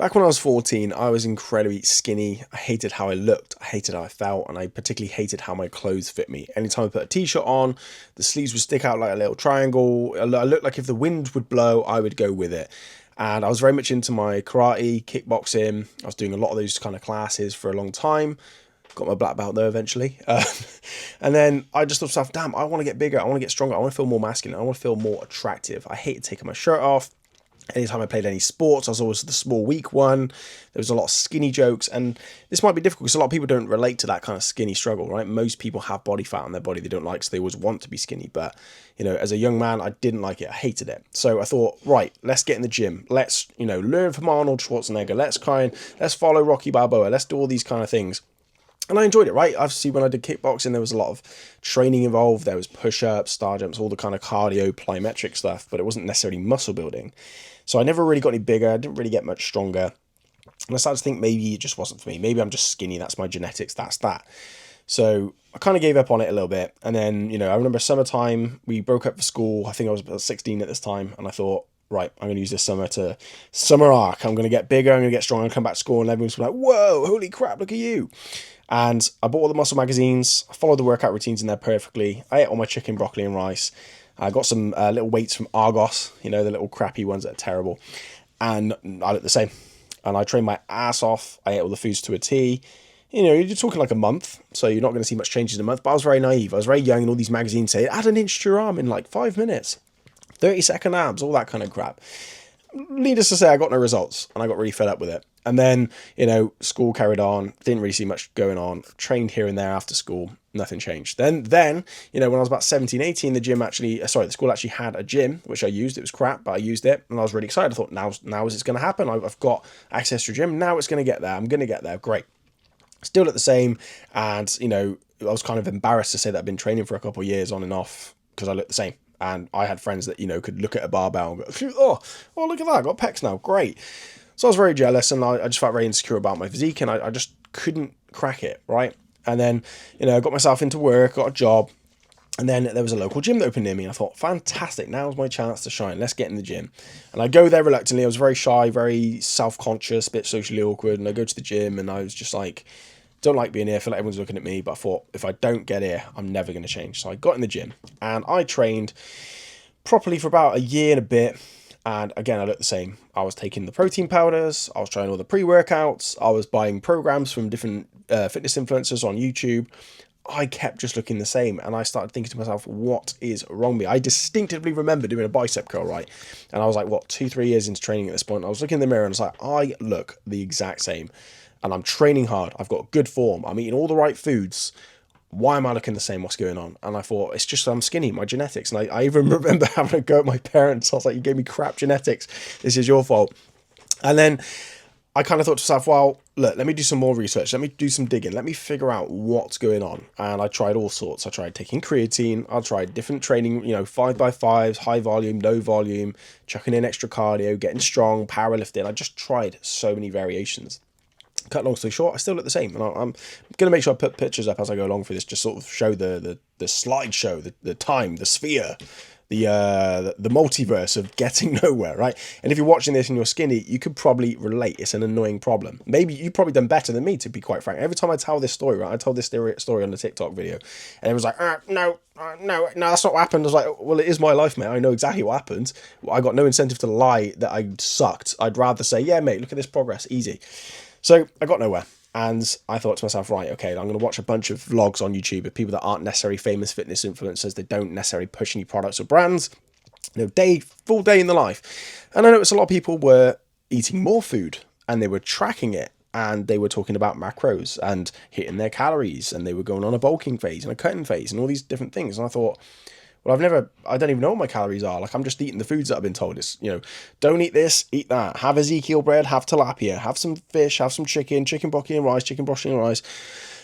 Back when I was 14, I was incredibly skinny. I hated how I looked, I hated how I felt, and I particularly hated how my clothes fit me. Anytime I put a t-shirt on, the sleeves would stick out like a little triangle. I looked like if the wind would blow, I would go with it. And I was very much into my karate, kickboxing. I was doing a lot of those kind of classes for a long time. Got my black belt though eventually. And then I just thought to myself, damn, I want to get bigger. I want to get stronger. I want to feel more masculine. I want to feel more attractive. I hated taking my shirt off. Anytime I played any sports, I was always the small, weak one. There was a lot of skinny jokes, and this might be difficult because a lot of people don't relate to that kind of skinny struggle, right? Most people have body fat on their body they don't like, so they always want to be skinny. But, you know, as a young man, I didn't like it. I hated it. So I thought, right, let's get in the gym. Let's, learn from Arnold Schwarzenegger. Let's follow Rocky Balboa. Let's do all these kind of things. And I enjoyed it, right? Obviously, when I did kickboxing, there was a lot of training involved. There was push-ups, star jumps, all the kind of cardio, plyometric stuff, but it wasn't necessarily muscle building. So I never really got any bigger. I didn't really get much stronger. And I started to think maybe it just wasn't for me. Maybe I'm just skinny. That's my genetics. That's that. So I kind of gave up on it a little bit. And then, I remember summertime, we broke up for school. I think I was about 16 at this time. And I thought, right, I'm going to use this summer to summer arc. I'm going to get bigger. I'm going to get stronger. I'm going to come back to school. And everyone's like, whoa, holy crap, look at you. And I bought all the muscle magazines. I followed the workout routines in there perfectly. I ate all my chicken, broccoli, and rice. I got some little weights from Argos, the little crappy ones that are terrible. And I looked the same. And I trained my ass off. I ate all the foods to a T. You're talking like a month, so you're not going to see much changes in a month. But I was very naive. I was very young, and all these magazines say, add an inch to your arm in like 5 minutes. 30-second abs, all that kind of crap. Needless to say, I got no results, and I got really fed up with it. And then, school carried on, didn't really see much going on, trained here and there after school, nothing changed. Then, when I was about 17, 18, the school actually had a gym, which I used. It was crap, but I used it, and I was really excited. I thought, now is it going to happen? I've got access to a gym, now it's going to get there. I'm going to get there, great. Still at the same, and, I was kind of embarrassed to say that I've been training for a couple of years on and off, because I looked the same. And I had friends that, could look at a barbell and go, oh, look at that, I got pecs now, great. So I was very jealous, and I just felt very insecure about my physique, and I just couldn't crack it, right? And then, I got myself into work, got a job, and then there was a local gym that opened near me, and I thought, fantastic, now's my chance to shine, let's get in the gym. And I go there reluctantly. I was very shy, very self-conscious, a bit socially awkward, and I go to the gym, and I was just like, don't like being here, I feel like everyone's looking at me, but I thought, if I don't get here, I'm never going to change. So I got in the gym, and I trained properly for about a year and a bit. And again, I looked the same. I was taking the protein powders. I was trying all the pre-workouts. I was buying programs from different fitness influencers on YouTube. I kept just looking the same. And I started thinking to myself, what is wrong with me? I distinctively remember doing a bicep curl, right? And I was like, 2-3 years into training at this point. I was looking in the mirror and I was like, I look the exact same. And I'm training hard. I've got good form. I'm eating all the right foods. Why am I looking the same? What's going on? And I thought, it's just I'm skinny, my genetics. And I even remember having a go at my parents. I was like, you gave me crap genetics. This is your fault. And then I kind of thought to myself, well, look, let me do some more research. Let me do some digging. Let me figure out what's going on. And I tried all sorts. I tried taking creatine. I tried different training, 5x5s, high volume, low volume, chucking in extra cardio, getting strong, powerlifting. I just tried so many variations. Cut long story short, I still look the same, and I'm going to make sure I put pictures up as I go along for this, just sort of show the slideshow, the time, the sphere, the multiverse of getting nowhere, right? And if you're watching this and you're skinny, you could probably relate. It's an annoying problem. Maybe you've probably done better than me, to be quite frank. Every time I tell this story, right, I told this story on the TikTok video, and it was like, no, that's not what happened. I was like, well, it is my life, mate. I know exactly what happened. I got no incentive to lie that I sucked. I'd rather say, yeah, mate, look at this progress, easy. So I got nowhere, and I thought to myself, right, okay, I'm going to watch a bunch of vlogs on YouTube of people that aren't necessarily famous fitness influencers. They don't necessarily push any products or brands, full day in the life. And I noticed a lot of people were eating more food, and they were tracking it, and they were talking about macros and hitting their calories, and they were going on a bulking phase and a cutting phase and all these different things. And I thought, well, I don't even know what my calories are. Like, I'm just eating the foods that I've been told. It's, don't eat this, eat that. Have Ezekiel bread, have tilapia, have some fish, have some chicken broccoli and rice,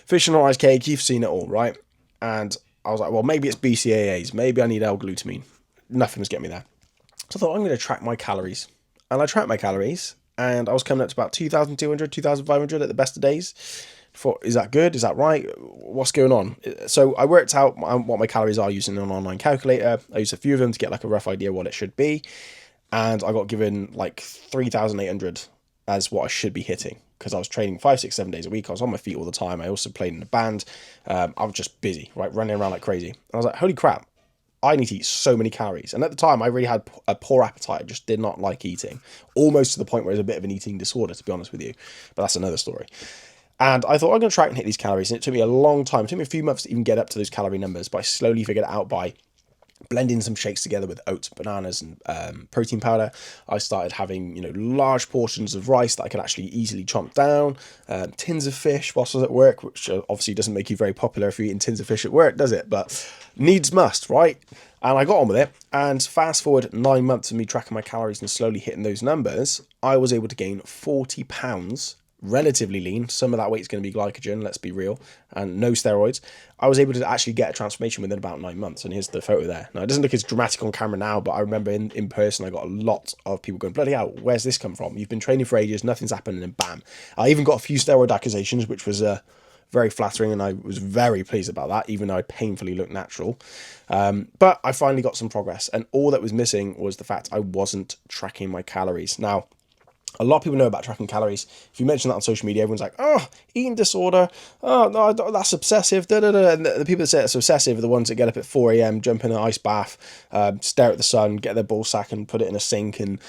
fish and rice cake. You've seen it all, right? And I was like, well, maybe it's BCAAs. Maybe I need L-glutamine. Nothing was getting me there. So I thought, I'm going to track my calories. And I tracked my calories, and I was coming up to about 2,200, 2,500 at the best of days. Thought, is that good? Is that right? What's going on? So I worked out what my calories are using an online calculator. I used a few of them to get like a rough idea what it should be. And I got given like 3,800 as what I should be hitting, because I was training 5, 6, 7 days a week. I was on my feet all the time. I also played in a band. I was just busy, right, running around like crazy. And I was like, holy crap, I need to eat so many calories. And at the time, I really had a poor appetite. I just did not like eating, almost to the point where it was a bit of an eating disorder, to be honest with you. But that's another story. And I thought I'm going to track and hit these calories. And it took me a long time. It took me a few months to even get up to those calorie numbers. But I slowly figured it out by blending some shakes together with oats, bananas, and protein powder. I started having, large portions of rice that I could actually easily chomp down, tins of fish whilst I was at work, which obviously doesn't make you very popular if you're eating tins of fish at work, does it? But needs must, right? And I got on with it. And fast forward 9 months of me tracking my calories and slowly hitting those numbers, I was able to gain 40 pounds, relatively lean. Some of that weight is going to be glycogen, let's be real, and no steroids. I was able to actually get a transformation within about 9 months, and here's the photo there. Now, it doesn't look as dramatic on camera now, but I remember in person, I got a lot of people going, bloody hell, where's this come from? You've been training for ages, nothing's happened, and then bam. I even got a few steroid accusations, which was very flattering, and I was very pleased about that, even though I painfully looked natural. But I finally got some progress, and all that was missing was the fact I wasn't tracking my calories. Now, a lot of people know about tracking calories. If you mention that on social media, everyone's like, oh, eating disorder. Oh, no, that's obsessive. Da, da, da. And the people that say it's obsessive are the ones that get up at 4 a.m., jump in an ice bath, stare at the sun, get their ball sack and put it in a sink and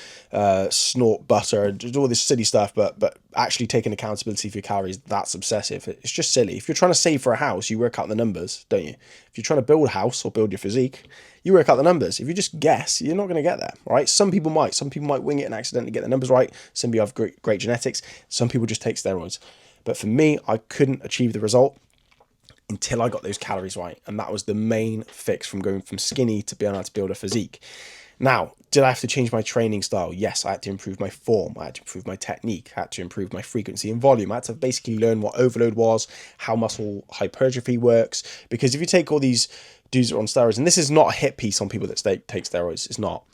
snort butter and do all this silly stuff. But actually taking accountability for your calories, that's obsessive. It's just silly. If you're trying to save for a house, you work out the numbers, don't you? If you're trying to build a house or build your physique, you work out the numbers. If you just guess, you're not going to get there, right? Some people might. Some people might wing it and accidentally get the numbers right. Some people have great genetics. Some people just take steroids. But for me, I couldn't achieve the result until I got those calories right. And that was the main fix from going from skinny to being able to build a physique. Now, did I have to change my training style? Yes, I had to improve my form. I had to improve my technique. I had to improve my frequency and volume. I had to basically learn what overload was, how muscle hypertrophy works. Because if you take all these dudes that are on steroids, and this is not a hit piece on people that take steroids, it's not.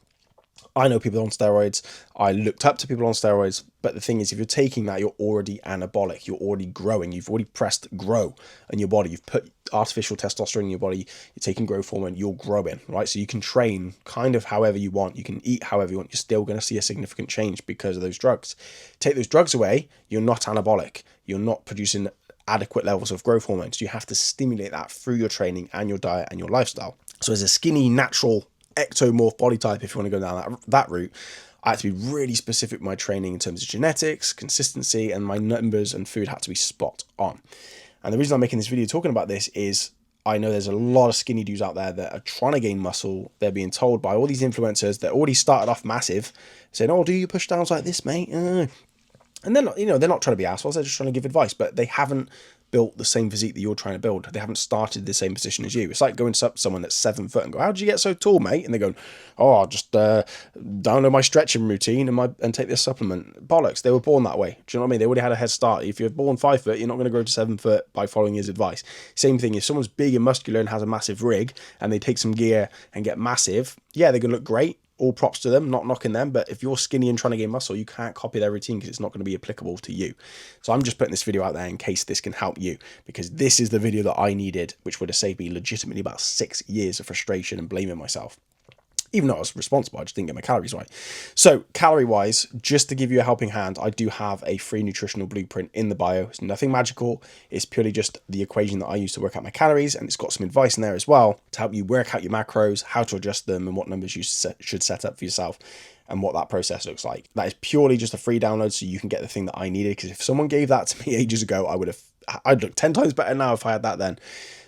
I know people on steroids. I looked up to people on steroids. But the thing is, if you're taking that, you're already anabolic. You're already growing. You've already pressed grow in your body. You've put artificial testosterone in your body. You're taking growth hormone. You're growing, right? So you can train kind of however you want. You can eat however you want. You're still going to see a significant change because of those drugs. Take those drugs away, you're not anabolic. You're not producing adequate levels of growth hormones. You have to stimulate that through your training and your diet and your lifestyle. So as a skinny, natural ectomorph body type, if you want to go down that route, I had to be really specific with my training in terms of genetics, consistency, and my numbers and food had to be spot on. And the reason I'm making this video talking about this is I know there's a lot of skinny dudes out there that are trying to gain muscle. They're being told by all these influencers that already started off massive, saying, oh, do you push downs like this, mate? And they're not, they're not trying to be assholes. They're just trying to give advice, but they haven't built the same physique that you're trying to build. They haven't started the same position as you. It's like going to someone that's 7 foot and go, how did you get so tall, mate? And they go, oh, I'll just download my stretching routine and take this supplement. Bollocks. They were born that way. Do you know what I mean? They already had a head start. If you're born 5 foot, you're not going to grow to 7 foot by following his advice. Same thing. If someone's big and muscular and has a massive rig and they take some gear and get massive, yeah, they're going to look great. All props to them, not knocking them, but if you're skinny and trying to gain muscle, you can't copy their routine because it's not going to be applicable to you. So I'm just putting this video out there in case this can help you, because this is the video that I needed, which would have saved me legitimately about 6 years of frustration and blaming myself. Even though I was responsible, I just didn't get my calories right. So calorie-wise, just to give you a helping hand, I do have a free nutritional blueprint in the bio. It's nothing magical. It's purely just the equation that I use to work out my calories, and it's got some advice in there as well to help you work out your macros, how to adjust them, and what numbers you should set up for yourself, and what that process looks like. That is purely just a free download so you can get the thing that I needed, because if someone gave that to me ages ago, I'd look 10 times better now if I had that then.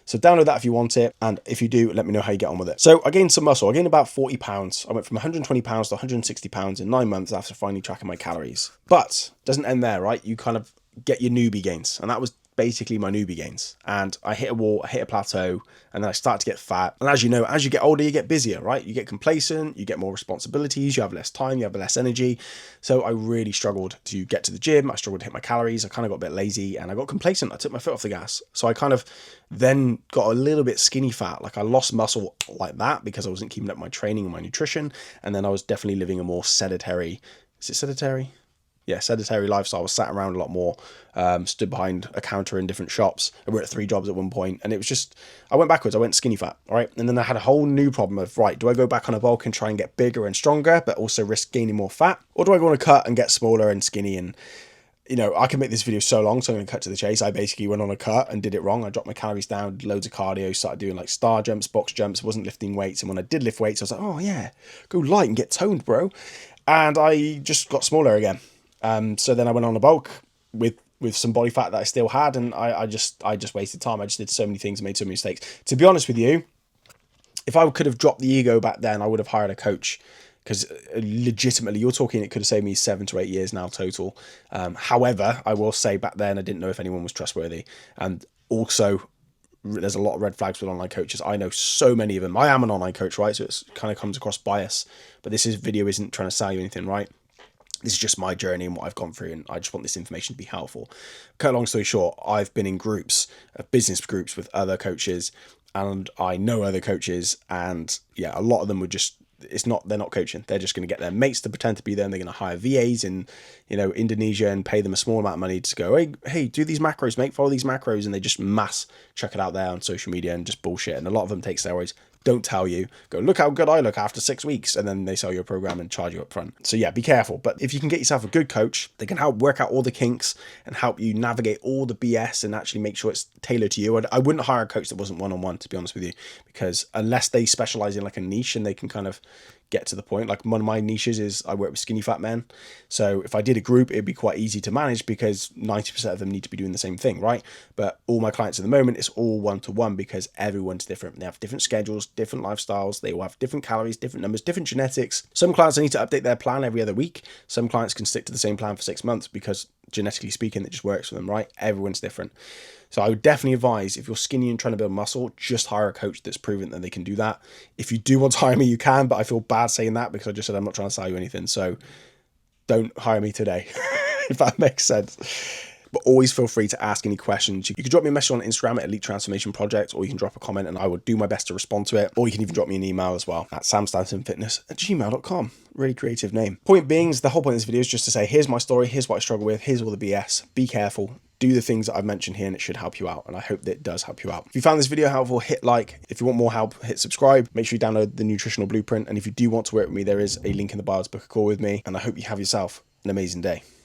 So download that if you want it. And if you do, let me know how you get on with it. So I gained some muscle. I gained about 40 pounds. I went from 120 pounds to 160 pounds in 9 months after finally tracking my calories. But it doesn't end there, right? You kind of get your newbie gains. And that was basically my newbie gains. And I hit a wall, I hit a plateau, and then I start to get fat. And as you know, as you get older, you get busier, right? You get complacent, you get more responsibilities, you have less time, you have less energy. So I really struggled to get to the gym. I struggled to hit my calories. I kind of got a bit lazy and I got complacent. I took my foot off the gas. So I kind of then got a little bit skinny fat. Like I lost muscle like that because I wasn't keeping up my training and my nutrition. And then I was definitely living a more sedentary, is it sedentary? yeah, sedentary lifestyle. I was sat around a lot more, stood behind a counter in different shops. I worked 3 jobs at one point, and it was just, I went backwards. I went skinny fat, all right? And then I had a whole new problem of, right, do I go back on a bulk and try and get bigger and stronger, but also risk gaining more fat? Or do I go on a cut and get smaller and skinny? And, you know, I can make this video so long, so I'm going to cut to the chase. I basically went on a cut and did it wrong. I dropped my calories down, did loads of cardio, started doing like star jumps, box jumps, wasn't lifting weights. And when I did lift weights, I was like, oh yeah, go light and get toned, bro. And I just got smaller again. So then I went on a bulk with some body fat that I still had, and I just wasted time. I just did so many things and made so many mistakes. To be honest with you, if I could have dropped the ego back then, I would have hired a coach, because legitimately, you're talking, it could have saved me 7 to 8 years now total. However, I will say back then I didn't know if anyone was trustworthy, and also there's a lot of red flags with online coaches. I know so many of them. I am an online coach, right? So it kind of comes across bias, but video isn't trying to sell you anything, right? This is just my journey and what I've gone through, and I just want this information to be helpful. Cut a long story short, I've been in groups, business groups with other coaches, and I know other coaches, and yeah, a lot of them would just, they're not coaching. They're just going to get their mates to pretend to be them. They're going to hire VAs in, you know, Indonesia and pay them a small amount of money to go, hey, do these macros, mate, follow these macros. And they just mass chuck it out there on social media and just bullshit. And a lot of them take steroids, don't tell you, go, look how good I look after 6 weeks. And then they sell your program and charge you up front. So yeah, be careful. But if you can get yourself a good coach, they can help work out all the kinks and help you navigate all the BS and actually make sure it's tailored to you. I wouldn't hire a coach that wasn't one-on-one, to be honest with you, because unless they specialize in like a niche and they can kind of get to the point, like one of my niches is I work with skinny fat men. So if I did a group, it'd be quite easy to manage because 90% of them need to be doing the same thing, right? But all my clients at the moment, it's all one-to-one because everyone's different. They have different schedules, different lifestyles. They all have different calories, different numbers, different genetics. Some clients need to update their plan every other week. Some clients can stick to the same plan for 6 months because genetically speaking, it just works for them, right? Everyone's different. So I would definitely advise, if you're skinny and trying to build muscle, just hire a coach that's proven that they can do that. If you do want to hire me, you can, but I feel bad saying that because I just said I'm not trying to sell you anything. So don't hire me today, if that makes sense. But always feel free to ask any questions. You can drop me a message on Instagram at Elite Transformation Project, or you can drop a comment and I will do my best to respond to it. Or you can even drop me an email as well at samstansonfitness@gmail.com. Really creative name. Point being, the whole point of this video is just to say, here's my story, here's what I struggle with, here's all the BS. Be careful. Do the things that I've mentioned here and it should help you out. And I hope that it does help you out. If you found this video helpful, hit like. If you want more help, hit subscribe. Make sure you download the nutritional blueprint. And if you do want to work with me, there is a link in the bio to book a call with me. And I hope you have yourself an amazing day.